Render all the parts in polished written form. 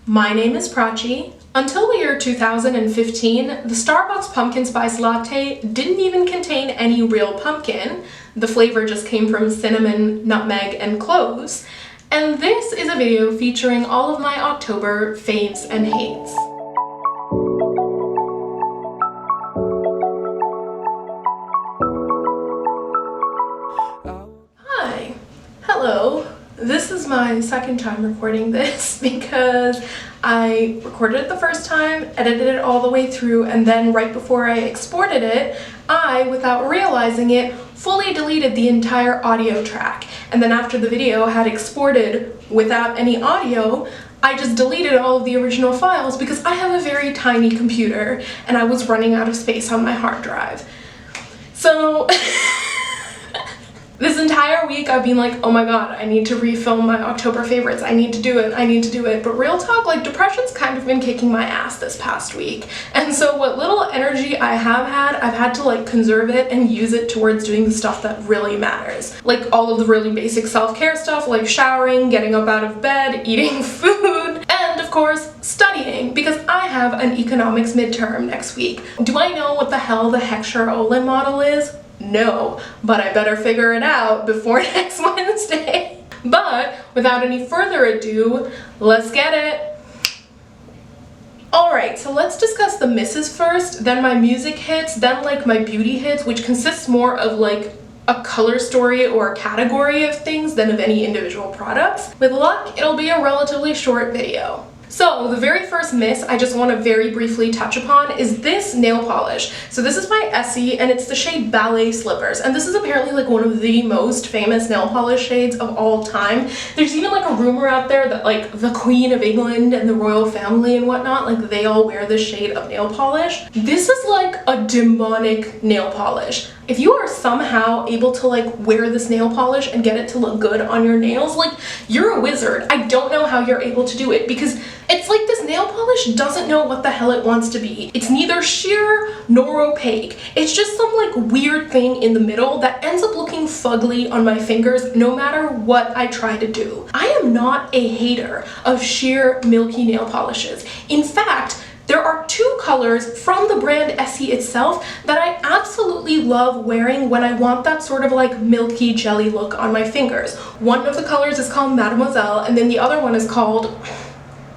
My name is Prachi. Until the year 2015, the Starbucks pumpkin spice latte didn't even contain any real pumpkin. The flavor just came from cinnamon, nutmeg, and cloves. And this is a video featuring all of my October faves and hates. Hi. Hello. This is my second time recording this because I recorded it the first time, edited it all the way through, and then right before I exported it, I, without realizing it, fully deleted the entire audio track. And then after the video had exported without any audio, I just deleted all of the original files because I have a very tiny computer and I was running out of space on my hard drive. So this entire week I've been like, oh my god, I need to refilm my October favorites. I need to do it. But real talk, like, depression's kind of been kicking my ass this past week. And so what little energy I have had, I've had to like conserve it and use it towards doing the stuff that really matters. Like all of the really basic self-care stuff, like showering, getting up out of bed, eating food, and of course, studying, because I have an economics midterm next week. Do I know what the hell the Heckscher-Ohlin model is? No, but I better figure it out before next Wednesday. But without any further ado, let's get it. Alright, so let's discuss the misses first, then my music hits, then like my beauty hits, which consists more of like a color story or a category of things than of any individual products. With luck, it'll be a relatively short video. So the very first miss I just want to very briefly touch upon is this nail polish. So this is by Essie and it's the shade Ballet Slippers, and this is apparently like one of the most famous nail polish shades of all time. There's even like a rumor out there that like the Queen of England and the royal family and whatnot, like they all wear this shade of nail polish. This is like a demonic nail polish. If you are somehow able to like wear this nail polish and get it to look good on your nails, like you're a wizard. I don't know how you're able to do it because it's like this nail polish doesn't know what the hell it wants to be. It's neither sheer nor opaque. It's just some like weird thing in the middle that ends up looking fugly on my fingers no matter what I try to do. I am not a hater of sheer milky nail polishes. In fact, there are two colors from the brand Essie itself that I absolutely love wearing when I want that sort of like milky jelly look on my fingers. One of the colors is called Mademoiselle, and then the other one is called,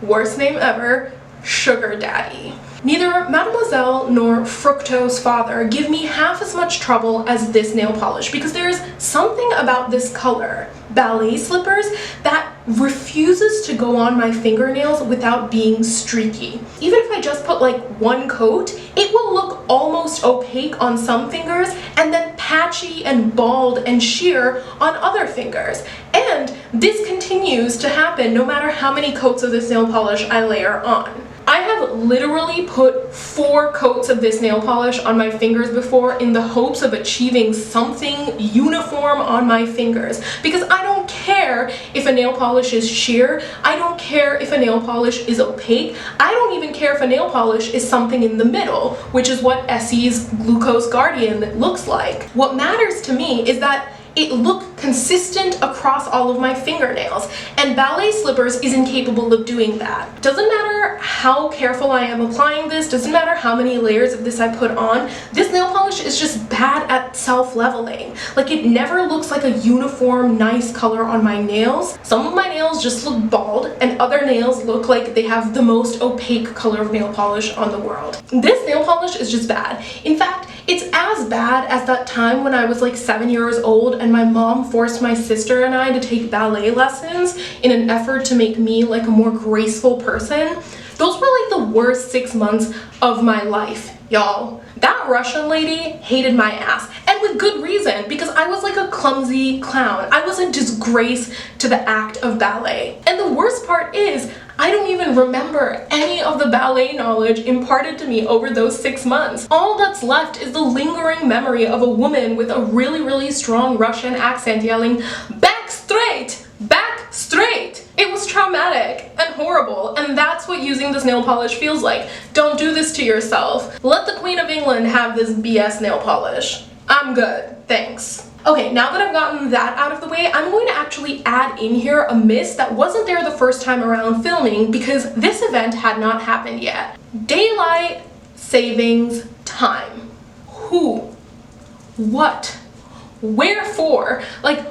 worst name ever, Sugar Daddy. Neither Mademoiselle nor Fructose Father give me half as much trouble as this nail polish because there's something about this color, Ballet Slippers, that refuses to go on my fingernails without being streaky. Even if I just put like one coat, it will look almost opaque on some fingers and then patchy and bald and sheer on other fingers. And this continues to happen no matter how many coats of this nail polish I layer on. I have literally put 4 coats of this nail polish on my fingers before in the hopes of achieving something uniform on my fingers, because I don't care if a nail polish is sheer, I don't care if a nail polish is opaque, I don't even care if a nail polish is something in the middle, which is what Essie's Glucose Guardian looks like. What matters to me is that it looked consistent across all of my fingernails, and Ballet Slippers is incapable of doing that. Doesn't matter how careful I am applying this, doesn't matter how many layers of this I put on, this nail polish is just bad at self-leveling. Like, it never looks like a uniform, nice color on my nails. Some of my nails just look bald, and other nails look like they have the most opaque color of nail polish on the world. This nail polish is just bad. In fact, it's as bad as that time when I was like 7 years old and my mom forced my sister and I to take ballet lessons in an effort to make me like a more graceful person. Those were like the worst 6 months of my life, y'all. That Russian lady hated my ass, and with good reason, because I was like a clumsy clown. I was a disgrace to the act of ballet. And the worst part is, I don't even remember any of the ballet knowledge imparted to me over those 6 months. All that's left is the lingering memory of a woman with a really, really strong Russian accent yelling, "Back straight! Back straight!" It was traumatic and horrible, and that's what using this nail polish feels like. Don't do this to yourself. Let the Queen of England have this BS nail polish. I'm good, thanks. Okay, now that I've gotten that out of the way, I'm going to actually add in here a miss that wasn't there the first time around filming because this event had not happened yet. Daylight savings time. Who? What? Wherefore? Like,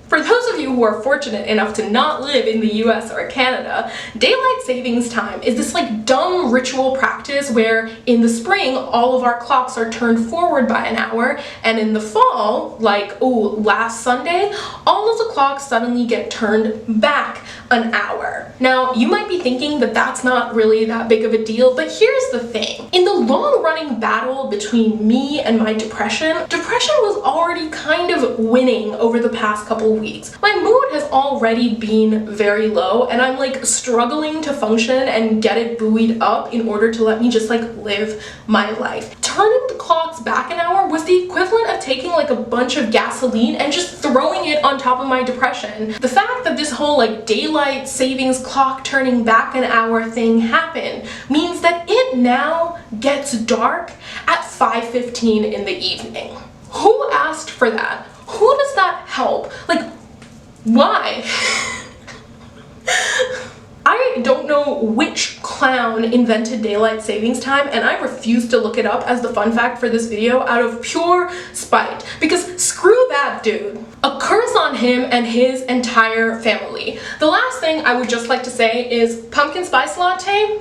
for those of you who are fortunate enough to not live in the US or Canada, daylight savings time is this like dumb ritual practice where in the spring all of our clocks are turned forward by an hour, and in the fall, like last Sunday, all of the clocks suddenly get turned back an hour. Now, you might be thinking that that's not really that big of a deal, but here's the thing. In the long-running battle between me and my depression was already kind of winning over the past couple weeks. My mood has already been very low, and I'm like struggling to function and get it buoyed up in order to let me just like live my life. Turning the clocks back an hour was the equivalent of taking like a bunch of gasoline and just throwing it on top of my depression. The fact that this whole like daylight savings clock turning back an hour thing happened means that it now gets dark at 5:15 in the evening. Who asked for that? Who does that help? Like, why? I don't know which clown invented daylight savings time, and I refuse to look it up as the fun fact for this video out of pure spite, because screw that dude. A curse on him and his entire family. The last thing I would just like to say is pumpkin spice latte,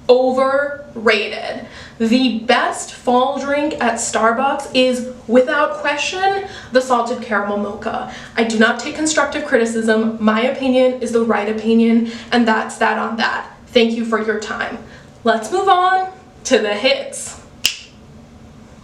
overrated. The best fall drink at Starbucks is, without question, the salted caramel mocha. I do not take constructive criticism. My opinion is the right opinion, and that's that on that. Thank you for your time. Let's move on to the hits.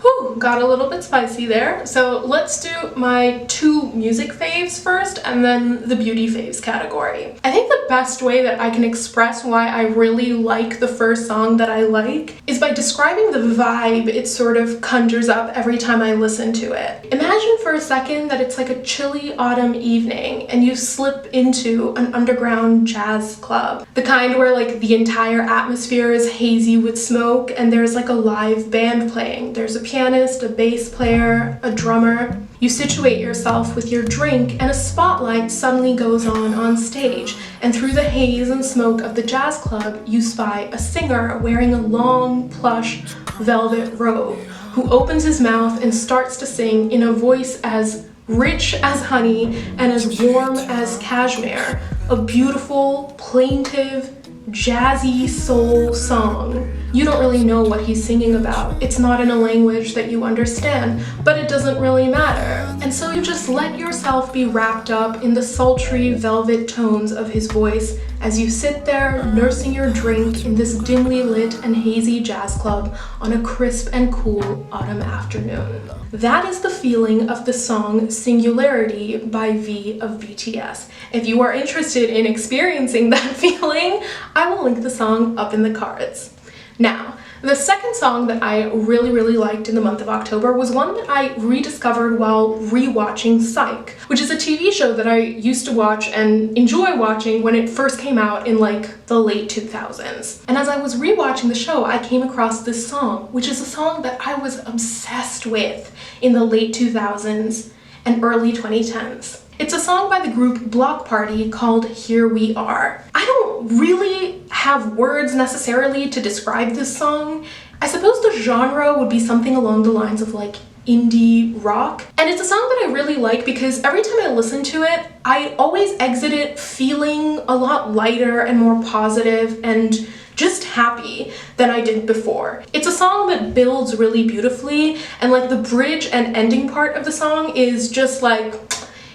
Whew, got a little bit spicy there. So let's do my 2 music faves first and then the beauty faves category. I think the best way that I can express why I really like the first song that I like is by describing the vibe it sort of conjures up every time I listen to it. Imagine for a second that it's like a chilly autumn evening and you slip into an underground jazz club. The kind where like the entire atmosphere is hazy with smoke and there's like a live band playing. There's a pianist, a bass player, a drummer. You situate yourself with your drink and a spotlight suddenly goes on stage, and through the haze and smoke of the jazz club you spy a singer wearing a long plush velvet robe who opens his mouth and starts to sing in a voice as rich as honey and as warm as cashmere, a beautiful, plaintive, jazzy soul song. You don't really know what he's singing about. It's not in a language that you understand, but it doesn't really matter. And so you just let yourself be wrapped up in the sultry velvet tones of his voice as you sit there nursing your drink in this dimly lit and hazy jazz club on a crisp and cool autumn afternoon. That is the feeling of the song Singularity by V of BTS. If you are interested in experiencing that feeling, I will link the song up in the cards. Now, the second song that I really liked in the month of October was one that I rediscovered while rewatching Psych, which is a TV show that I used to watch and enjoy watching when it first came out in like the late 2000s. And as I was rewatching the show, I came across this song, which is a song that I was obsessed with in the late 2000s and early 2010s. It's a song by the group Bloc called Here We Are. I don't really have words necessarily to describe this song. I suppose the genre would be something along the lines of like indie rock. And it's a song that I really like because every time I listen to it, I always exit it feeling a lot lighter and more positive and just happy than I did before. It's a song that builds really beautifully, and like the bridge and ending part of the song is just like,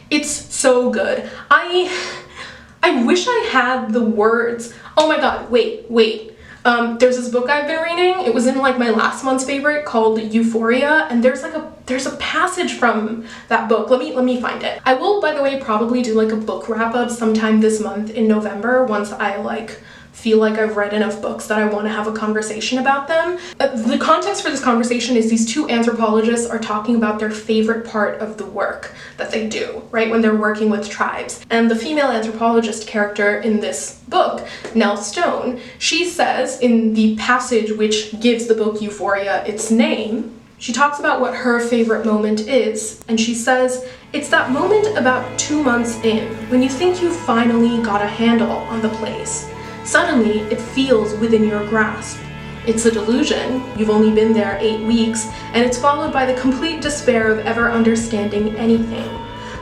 it's so good. I wish I had the words. Oh my god, wait. There's this book I've been reading. It was in like my last month's favorite called Euphoria, and there's a passage from that book. Let me find it. I will, by the way, probably do like a book wrap up sometime this month in November once I like feel like I've read enough books that I want to have a conversation about them. The context for this conversation is these 2 anthropologists are talking about their favorite part of the work that they do, right, when they're working with tribes. And the female anthropologist character in this book, Nell Stone, she says in the passage which gives the book Euphoria its name, She talks about what her favorite moment is, and she says, "It's that moment about 2 months in, when you think you finally got a handle on the place. Suddenly, it feels within your grasp. It's a delusion, you've only been there 8 weeks, and it's followed by the complete despair of ever understanding anything.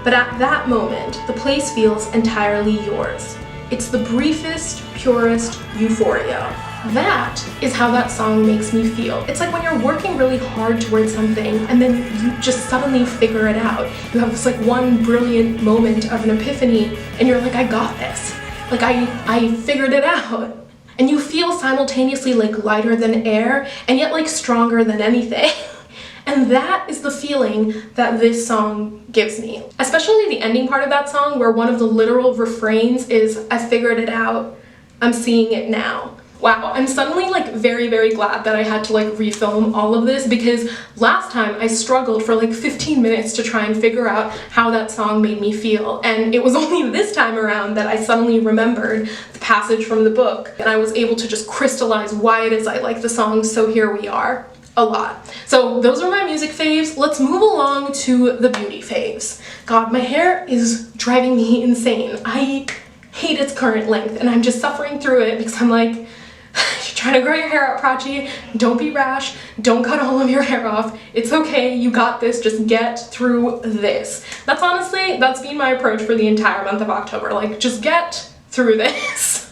But at that moment, the place feels entirely yours. It's the briefest, purest euphoria." That is how that song makes me feel. It's like when you're working really hard towards something and then you just suddenly figure it out. You have this like one brilliant moment of an epiphany and you're like, I got this. Like I figured it out. And you feel simultaneously like lighter than air and yet like stronger than anything. And that is the feeling that this song gives me. Especially the ending part of that song where one of the literal refrains is, "I figured it out, I'm seeing it now." Wow, I'm suddenly like very, very glad that I had to like refilm all of this, because last time I struggled for like 15 minutes to try and figure out how that song made me feel. And it was only this time around that I suddenly remembered the passage from the book and I was able to just crystallize why it is I like the song. So here we are. A lot. So those are my music faves. Let's move along to the beauty faves. God, my hair is driving me insane. I hate its current length and I'm just suffering through it because I'm like, you're trying to grow your hair out, Prachi. Don't be rash. Don't cut all of your hair off. It's okay. You got this. Just get through this. That's been my approach for the entire month of October. Like, just get through this.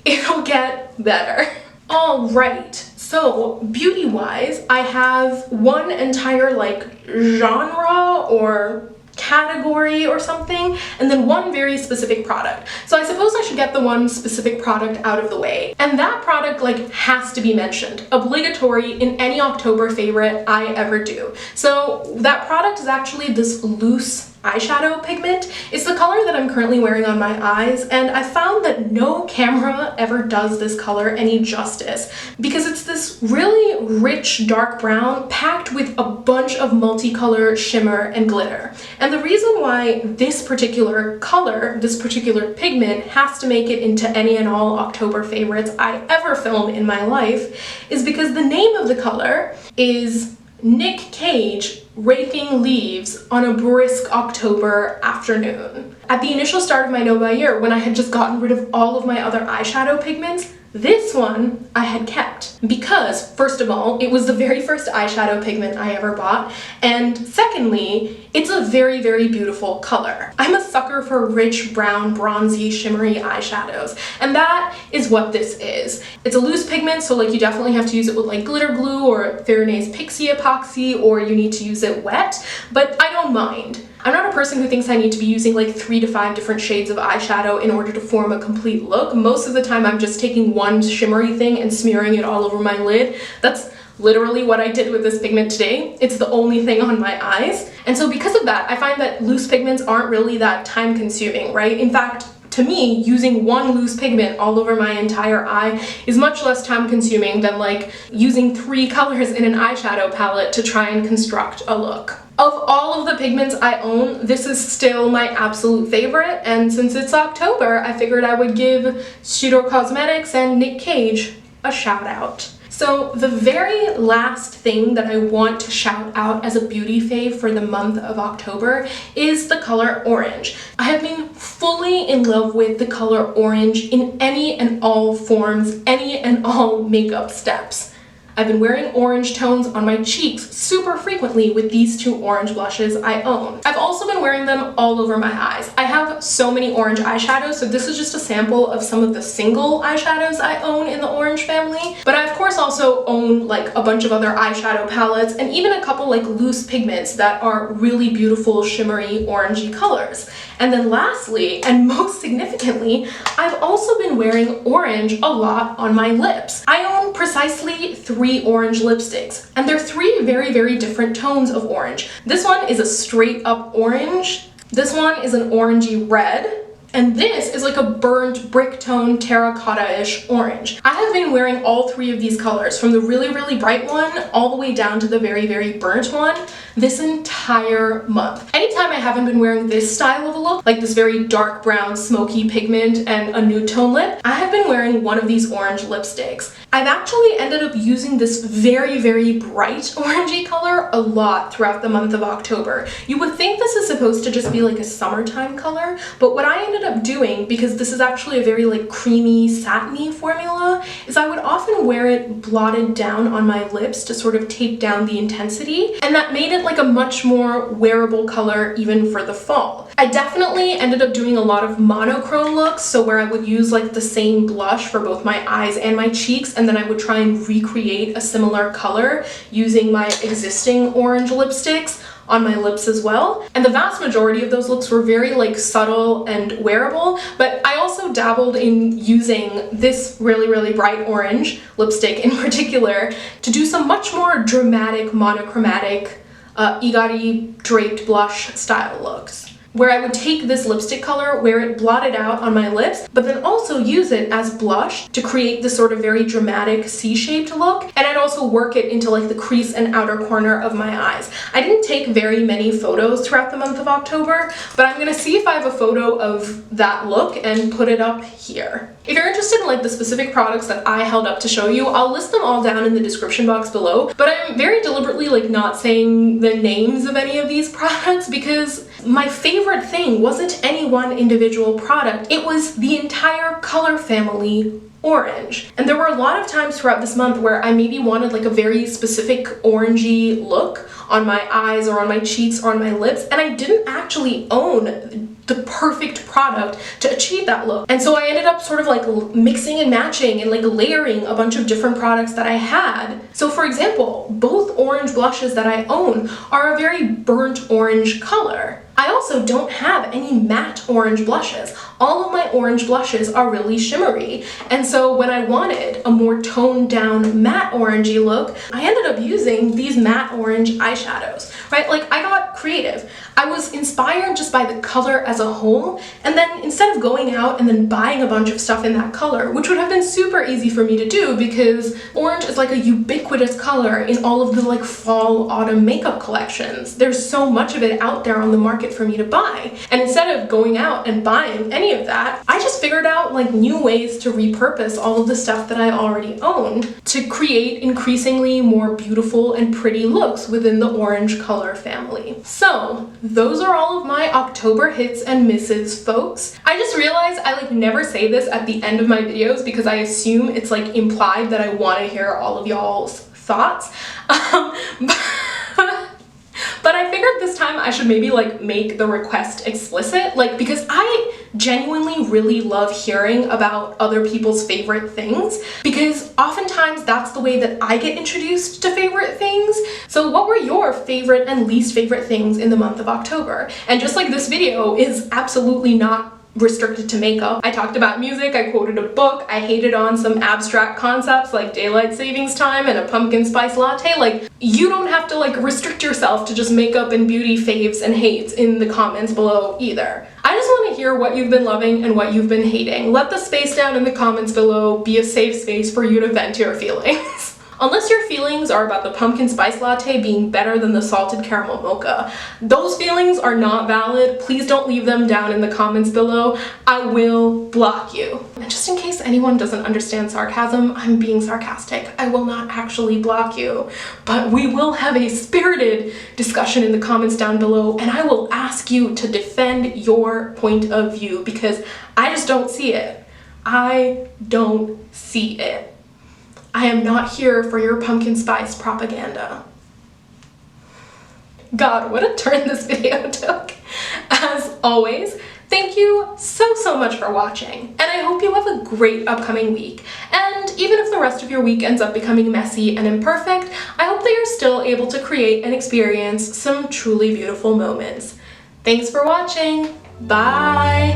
It'll get better. All right. So beauty-wise, I have one entire like genre or category or something, and then one very specific product. So I suppose I should get the one specific product out of the way. And that product like has to be mentioned, obligatory in any October favorite I ever do. So that product is actually this loose eyeshadow pigment. It's the color that I'm currently wearing on my eyes, and I found that no camera ever does this color any justice because it's this really rich dark brown packed with a bunch of multicolor shimmer and glitter. And the reason why this particular color, this particular pigment, has to make it into any and all October favorites I ever film in my life is because the name of the color is Nick Cage Raking Leaves on a Brisk October Afternoon. At the initial start of my no buy year, when I had just gotten rid of all of my other eyeshadow pigments, this one I had kept because, first of all, it was the very first eyeshadow pigment I ever bought, and secondly, it's a very, very beautiful color. I'm a sucker for rich, brown, bronzy, shimmery eyeshadows, and that is what this is. It's a loose pigment, so like you definitely have to use it with like glitter glue or Fairnay's Pixie Epoxy, or you need to use it wet, but I don't mind. I'm not a person who thinks I need to be using like 3 to 5 different shades of eyeshadow in order to form a complete look. Most of the time I'm just taking one shimmery thing and smearing it all over my lid. That's literally what I did with this pigment today. It's the only thing on my eyes. And so because of that, I find that loose pigments aren't really that time consuming, right? In fact, to me, using one loose pigment all over my entire eye is much less time consuming than like using 3 colors in an eyeshadow palette to try and construct a look. Of all of the pigments I own, this is still my absolute favorite, and since it's October, I figured I would give Shiro Cosmetics and Nick Cage a shout out. So the very last thing that I want to shout out as a beauty fave for the month of October is the color orange. I have been fully in love with the color orange in any and all forms, any and all makeup steps. I've been wearing orange tones on my cheeks super frequently with these 2 orange blushes I own. I've also been wearing them all over my eyes. I have so many orange eyeshadows, so this is just a sample of some of the single eyeshadows I own in the orange family. But I of course also own like a bunch of other eyeshadow palettes and even a couple like loose pigments that are really beautiful shimmery orangey colors. And then lastly, and most significantly, I've also been wearing orange a lot on my lips. I own precisely 3 orange lipsticks, and they're 3 very, very different tones of orange. This one is a straight up orange, this one is an orangey red, And this is like a burnt brick tone terracotta-ish orange. I have been wearing all three of these colors, from the really, really bright one all the way down to the very, very burnt one, this entire month. Anytime I haven't been wearing this style of a look, like this very dark brown smoky pigment and a nude tone lip, I have been wearing one of these orange lipsticks. I've actually ended up using this very, very bright orangey color a lot throughout the month of October. You would think this is supposed to just be like a summertime color, but what I ended up doing, because this is actually a very like creamy, satiny formula, is I would often wear it blotted down on my lips to sort of tape down the intensity, and that made it like a much more wearable color even for the fall. I definitely ended up doing a lot of monochrome looks, so where I would use like the same blush for both my eyes and my cheeks, and then I would try and recreate a similar color using my existing orange lipsticks on my lips as well. And the vast majority of those looks were very like subtle and wearable, but I also dabbled in using this really, really bright orange lipstick in particular to do some much more dramatic, monochromatic, igari draped blush style looks, where I would take this lipstick color, wear it blotted out on my lips, but then also use it as blush to create this sort of very dramatic C-shaped look, and I'd also work it into like the crease and outer corner of my eyes. I didn't take very many photos throughout the month of October, but I'm gonna see if I have a photo of that look and put it up here. If you're interested in like the specific products that I held up to show you, I'll list them all down in the description box below, but I'm very deliberately like not saying the names of any of these products because my favorite thing wasn't any one individual product, it was the entire color family orange. And there were a lot of times throughout this month where I maybe wanted like a very specific orangey look on my eyes or on my cheeks or on my lips, and I didn't actually own the perfect product to achieve that look. And so I ended up sort of like mixing and matching and like layering a bunch of different products that I had. So for example, both orange blushes that I own are a very burnt orange color. I also don't have any matte orange blushes. All of my orange blushes are really shimmery. And so when I wanted a more toned down matte orangey look, I ended up using these matte orange eyeshadows, right? Like I got creative. I was inspired just by the color as a whole, and then instead of going out and then buying a bunch of stuff in that color, which would have been super easy for me to do because orange is like a ubiquitous color in all of the like fall, autumn makeup collections. There's so much of it out there on the market for me to buy. And instead of going out and buying any of that, I just figured out like new ways to repurpose all of the stuff that I already owned to create increasingly more beautiful and pretty looks within the orange color family. So those are all of my October hits and misses, folks. I just realized I like never say this at the end of my videos because I assume it's like implied that I want to hear all of y'all's thoughts. But I figured this time I should maybe like make the request explicit, like because I genuinely really love hearing about other people's favorite things, because oftentimes that's the way that I get introduced to favorite things. So what were your favorite and least favorite things in the month of October? And just like this video is absolutely not restricted to makeup. I talked about music, I quoted a book, I hated on some abstract concepts like daylight savings time and a pumpkin spice latte. Like, you don't have to like restrict yourself to just makeup and beauty faves and hates in the comments below either. I just want to hear what you've been loving and what you've been hating. Let the space down in the comments below be a safe space for you to vent your feelings. Unless your feelings are about the pumpkin spice latte being better than the salted caramel mocha, those feelings are not valid. Please don't leave them down in the comments below. I will block you. And just in case anyone doesn't understand sarcasm, I'm being sarcastic. I will not actually block you, but we will have a spirited discussion in the comments down below, and I will ask you to defend your point of view because I just don't see it. I don't see it. I am not here for your pumpkin spice propaganda. God, what a turn this video took. As always, thank you so much for watching, and I hope you have a great upcoming week. And even if the rest of your week ends up becoming messy and imperfect, I hope that you're still able to create and experience some truly beautiful moments. Thanks for watching. Bye!